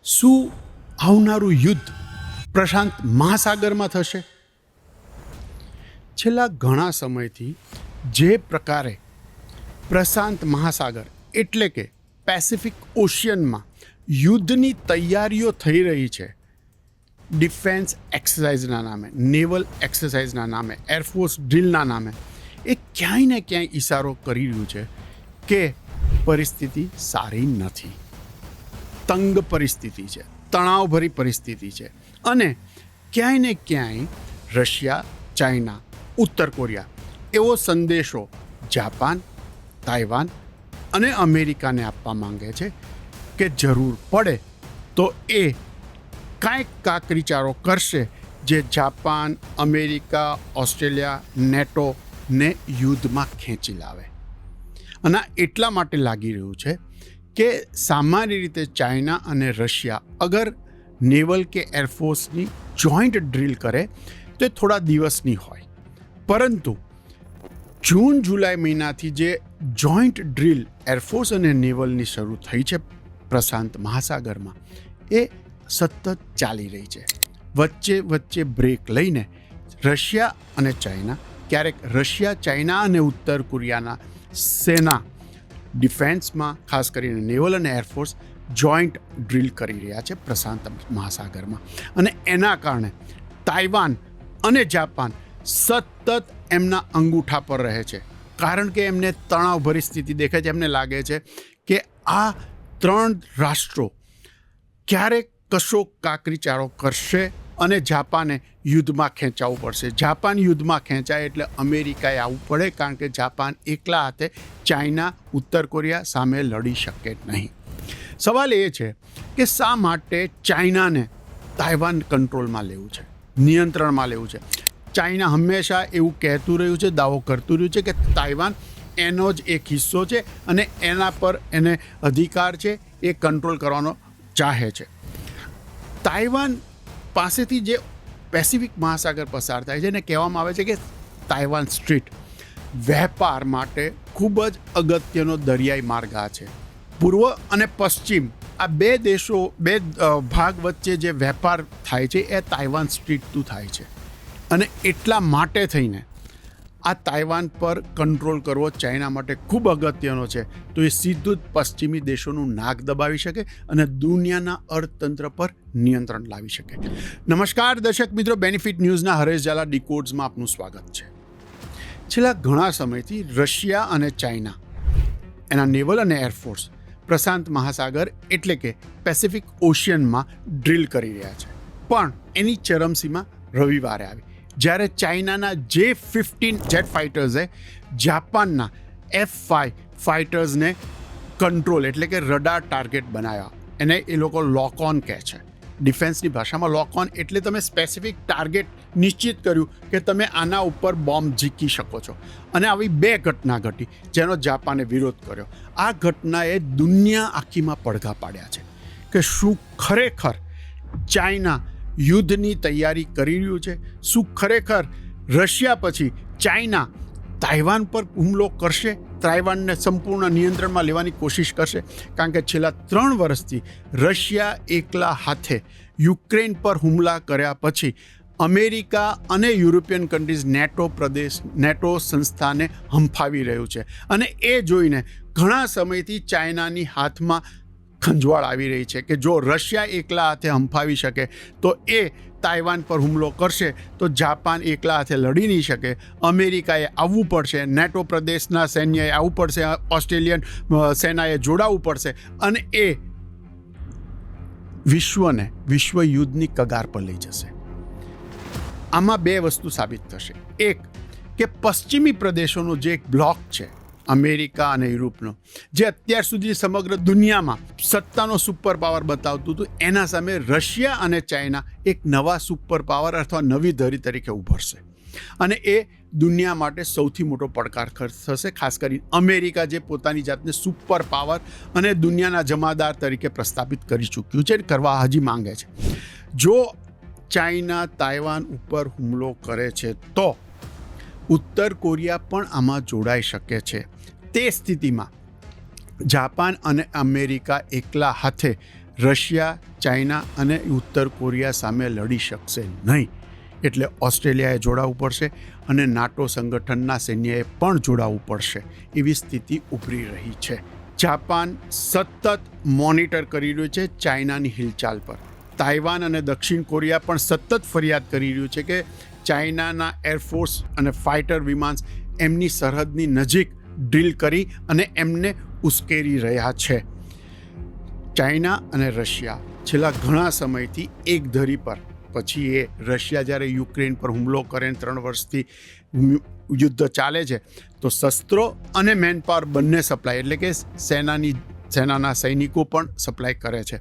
શું આવનારું યુદ્ધ પ્રશાંત મહાસાગરમાં થશે? છેલ્લા ઘણા સમયથી જે પ્રકારે પ્રશાંત મહાસાગર એટલે કે પેસિફિક ઓશિયનમાં યુદ્ધની તૈયારીઓ થઈ રહી છે, ડિફેન્સ એક્સરસાઇઝના નામે, નેવલ એક્સરસાઇઝના નામે, એરફોર્સ ડ્રીલના નામે, એ ક્યાંય ને ક્યાંય ઇશારો કરી રહ્યું છે કે પરિસ્થિતિ સારી નથી, તંગ પરિસ્થિતિ છે, તણાવભરી પરિસ્થિતિ છે. અને ક્યાંય ને ક્યાંય રશિયા, ચાઇના, ઉત્તર કોરિયા એવો સંદેશો જાપાન, તાઇવાન અને અમેરિકાને આપવા માંગે છે કે જરૂર પડે તો એ કાંઈક કાકરીચારો કરશે જે જાપાન, અમેરિકા, ઓસ્ટ્રેલિયા, નેટોને યુદ્ધમાં ખેંચી લાવે. અને એટલા માટે લાગી રહ્યું છે કે સામાન્ય રીતે ચાઇના અને રશિયા અગર નેવલ કે એરફોર્સની જોઈન્ટ ડ્રીલ કરે તો એ થોડા દિવસની હોય, પરંતુ જૂન જુલાઈ મહિનાથી જે જોઈન્ટ ડ્રીલ એરફોર્સ અને નેવલની શરૂ થઈ છે પ્રશાંત મહાસાગરમાં, એ સતત ચાલી રહી છે. વચ્ચે બ્રેક લઈને રશિયા અને ચાઇના, ક્યારેક રશિયા, ચાઇના અને ઉત્તર કોરિયાના સેના ડિફેન્સમાં, ખાસ કરીને નેવલ અને એરફોર્સ જોઈન્ટ ડ્રીલ કરી રહ્યા છે પ્રશાંત મહાસાગરમાં. અને એના કારણે તાઇવાન અને જાપાન સતત એમના અંગૂઠા પર રહે છે, કારણ કે એમને તણાવભરી સ્થિતિ દેખાય છે. એમને લાગે છે કે આ ત્રણ રાષ્ટ્રો ક્યારેક કશો કાકરીચારો કરશે અને જાપાને યુદ્ધમાં ખેંચાવવું પડશે. જાપાન યુદ્ધમાં ખેંચાય એટલે અમેરિકાએ આવવું પડે, કારણ કે જાપાન એકલા હાથે ચાઇના, ઉત્તર કોરિયા સામે લડી શકે નહીં. સવાલ એ છે કે શા માટે ચાઇનાને તાઇવાન કંટ્રોલમાં લેવું છે, નિયંત્રણમાં લેવું છે? ચાઇના હંમેશા એવું કહેતું રહ્યું છે, દાવો કરતું રહ્યું છે કે તાઇવાન એનો જ એક હિસ્સો છે અને એના પર એને અધિકાર છે, એ કંટ્રોલ કરવાનો ચાહે છે. તાઇવાન પાસેથી જે પેસિફિક મહાસાગર પસાર થાય છે એને કહેવામાં આવે છે કે તાઇવાન સ્ટ્રીટ વેપાર માટે ખૂબ જ અગત્યનો દરિયાઈ માર્ગ આ છે. પૂર્વ અને પશ્ચિમ આ બે દેશો, બે ભાગ વચ્ચે જે વેપાર થાય છે એ તાઇવાન સ્ટ્રીટથી થાય છે. અને એટલા માટે થઈને આ તાઇવાન પર કંટ્રોલ કરવો ચાઇના માટે ખૂબ અગત્યનો છે. તો એ સીધું જ પશ્ચિમી દેશોનું નાક દબાવી શકે અને દુનિયાના અર્થતંત્ર પર નિયંત્રણ લાવી શકે. નમસ્કાર દર્શક મિત્રો, બેનિફિટ ન્યૂઝના હરેશ ઝાલા ડીકોડ્સમાં આપનું સ્વાગત છે. છેલ્લા ઘણા સમયથી રશિયા અને ચાઇના એના નેવલ અને એરફોર્સ પ્રશાંત મહાસાગર એટલે કે પેસિફિક ઓશિયનમાં ડ્રીલ કરી રહ્યા છે. પણ એની ચરમસીમા રવિવારે આવી, જ્યારે ચાઇનાના J-15 જેટ ફાઇટર્સે જાપાનના F-5 ફાઇટર્સને કંટ્રોલ એટલે કે રડાર ટાર્ગેટ બનાવ્યા. એને એ લોકો લોક ઓન કહે છે. ડિફેન્સની ભાષામાં લોક ઓન એટલે તમે સ્પેસિફિક ટાર્ગેટ નિશ્ચિત કર્યું કે તમે આના ઉપર બોમ્બ ઝીકી શકો છો. અને આવી બે ઘટના ઘટી જેનો જાપાને વિરોધ કર્યો. આ ઘટનાએ દુનિયા આખીમાં પડઘા પાડ્યા છે કે શું ખરેખર ચાઇના યુદ્ધની તૈયારી કરી રહ્યું છે? શું ખરેખર રશિયા પછી ચાઇના તાઇવાન પર હુમલો કરશે, તાઇવાનને સંપૂર્ણ નિયંત્રણમાં લેવાની કોશિશ કરશે? કારણ કે છેલ્લા 3 વર્ષથી રશિયા એકલા હાથે યુક્રેન પર હુમલા કર્યા પછી અમેરિકા અને યુરોપિયન કન્ટ્રીઝ નેટો સંસ્થાને હંફાવી રહ્યું છે. અને એ જોઈને ઘણા સમયથી ચાઇનાની હાથમાં ખંજવાળ આવી રહી છે કે જો રશિયા એકલા હાથે હંફાવી શકે તો એ તાઇવાન પર હુમલો કરશે તો જાપાન એકલા હાથે લડી નહીં શકે. અમેરિકાએ આવવું પડશે, નેટો પ્રદેશના સૈન્યએ આવવું પડશે, ઓસ્ટ્રેલિયન સેનાએ જોડાવવું પડશે અને એ વિશ્વને વિશ્વ યુદ્ધની કગાર પર લઈ જશે. આમાં બે વસ્તુ સાબિત થશે. એક કે પશ્ચિમી પ્રદેશોનો જે એક બ્લોક છે અમેરિકા અને યુરોપનો, જે અત્યાર સુધી સમગ્ર દુનિયામાં સત્તાનો સુપર પાવર બતાવતું હતું, એના સામે રશિયા અને ચાઇના એક નવા સુપર પાવર અથવા નવી ધરી તરીકે ઉભરશે. અને એ દુનિયા માટે સૌથી મોટો પડકાર થશે, ખાસ કરીને અમેરિકા જે પોતાની જાતને સુપર પાવર અને દુનિયાના જમાદાર તરીકે પ્રસ્થાપિત કરી ચૂક્યું છે, કરવા હજી માંગે છે. જો ચાઇના તાઇવાન ઉપર હુમલો કરે છે તો ઉત્તર કોરિયા પણ આમાં જોડાઈ શકે છે. તે સ્થિતિમાં જાપાન અને અમેરિકા એકલા હાથે રશિયા, ચાઇના અને ઉત્તર કોરિયા સામે લડી શકશે નહીં. એટલે ઓસ્ટ્રેલિયાએ જોડાવવું પડશે અને નાટો સંગઠનના સૈન્યએ પણ જોડાવવું પડશે. એવી સ્થિતિ ઉભરી રહી છે. જાપાન સતત મોનિટર કરી રહ્યું છે ચાઇનાની હિલચાલ પર. તાઇવાન અને દક્ષિણ કોરિયા પણ સતત ફરિયાદ કરી રહ્યું છે કે ચાઇનાના એરફોર્સ અને ફાઇટર વિમાન એમની સરહદની નજીક ડ્રીલ કરી અને એમને ઉશ્કેરી રહ્યા છે. ચાઇના અને રશિયા છેલ્લા ઘણા સમયથી એક ધરી પર, પછી એ રશિયા જ્યારે યુક્રેન પર હુમલો કરે 3 વર્ષથી યુદ્ધ ચાલે છે, તો શસ્ત્રો અને મેનપાવર બંને સપ્લાય, એટલે કે સેનાના સૈનિકો પણ સપ્લાય કરે છે.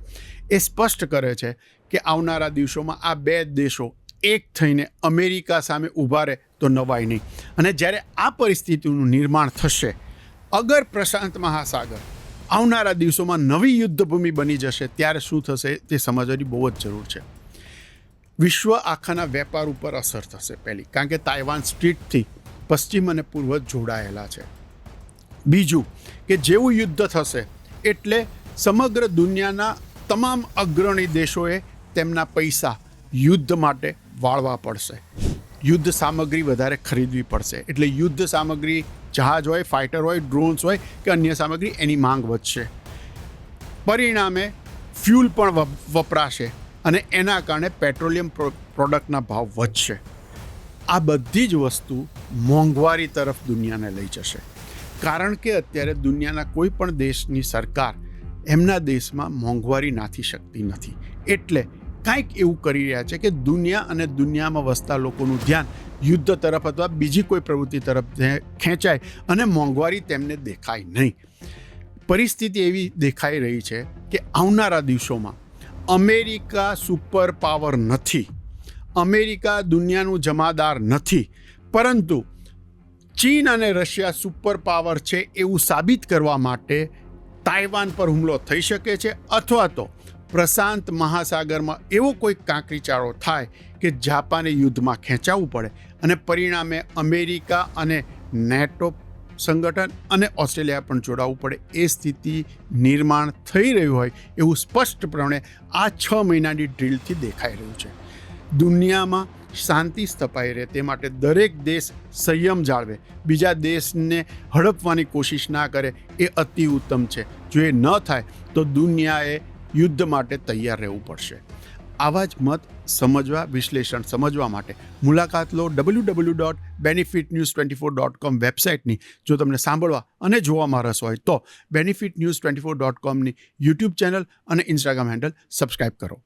એ સ્પષ્ટ કરે છે કે આવનારા દિવસોમાં આ બે દેશો એક થઈને અમેરિકા સામે ઊભા રહે તો નવાય નહીં. અને જ્યારે આ પરિસ્થિતિનું નિર્માણ થશે, અગર પ્રશાંત મહાસાગર આવનારા દિવસોમાં નવી યુદ્ધભૂમિ બની જશે, ત્યારે શું થશે તે સમજવાની બહુ જ જરૂર છે. વિશ્વ આખાના વેપાર ઉપર અસર થશે પહેલી, કારણ કે તાઇવાન સ્ટ્રીટથી પશ્ચિમ અને પૂર્વ જોડાયેલા છે. બીજું કે જેવું યુદ્ધ થશે એટલે સમગ્ર દુનિયાના તમામ અગ્રણી દેશોએ તેમના પૈસા યુદ્ધ માટે વાળવા પડશે. યુદ્ધ સામગ્રી વધારે ખરીદવી પડશે. એટલે યુદ્ધ સામગ્રી, જહાજ હોય, ફાઇટર હોય, ડ્રોન્સ હોય કે અન્ય સામગ્રી, એની માંગ વધશે. પરિણામે ફ્યુલ પણ વપરાશે અને એના કારણે પેટ્રોલિયમ પ્રોડક્ટના ભાવ વધશે. આ બધી જ વસ્તુ મોંઘવારી તરફ દુનિયાને લઈ જશે. કારણ કે અત્યારે દુનિયાના કોઈ પણ દેશની સરકાર એમના દેશમાં મોંઘવારી નાથી શકતી નથી. એટલે કાંઈક એવું કરી રહ્યા છે કે દુનિયા અને દુનિયામાં વસતા લોકોનું ધ્યાન યુદ્ધ તરફ અથવા બીજી કોઈ પ્રવૃત્તિ તરફ ખેંચાય અને મોંઘવારી તેમને દેખાય નહીં. પરિસ્થિતિ એવી દેખાઈ રહી છે કે આવનારા દિવસોમાં અમેરિકા સુપર પાવર નથી, અમેરિકા દુનિયાનું જમાદાર નથી, પરંતુ ચીન અને રશિયા સુપર પાવર છે એવું સાબિત કરવા માટે તાઇવાન પર હુમલો થઈ શકે છે, અથવા તો પ્રશાંત મહાસાગરમાં એવો કોઈ કાંકરીચાળો થાય કે જાપાને યુદ્ધમાં ખેંચાવવું પડે અને પરિણામે અમેરિકા અને નેટો સંગઠન અને ઓસ્ટ્રેલિયા પણ જોડાવવું પડે. એ સ્થિતિ નિર્માણ થઈ રહ્યું હોય એવું સ્પષ્ટપણે આ 6 મહિનાની ડ્રીલથી દેખાઈ રહ્યું છે. દુનિયામાં શાંતિ સ્થપાઈ રહે તે માટે દરેક દેશ સંયમ જાળવે, બીજા દેશને હડપવાની કોશિશ ના કરે, એ અતિ ઉત્તમ છે. જો એ ન થાય તો દુનિયાએ યુદ્ધ માટે તૈયાર રહેવું પડશે. આવા જ મત સમજવા, વિશ્લેષણ સમજવા માટે મુલાકાત લો www.benefitnews24.com વેબસાઇટની. જો તમને સાંભળવા અને જોવામાં રસ હોય તો benefitnews24.comની યુટ્યુબ ચેનલ અને ઇન્સ્ટાગ્રામ હેન્ડલ સબસ્ક્રાઇબ કરો.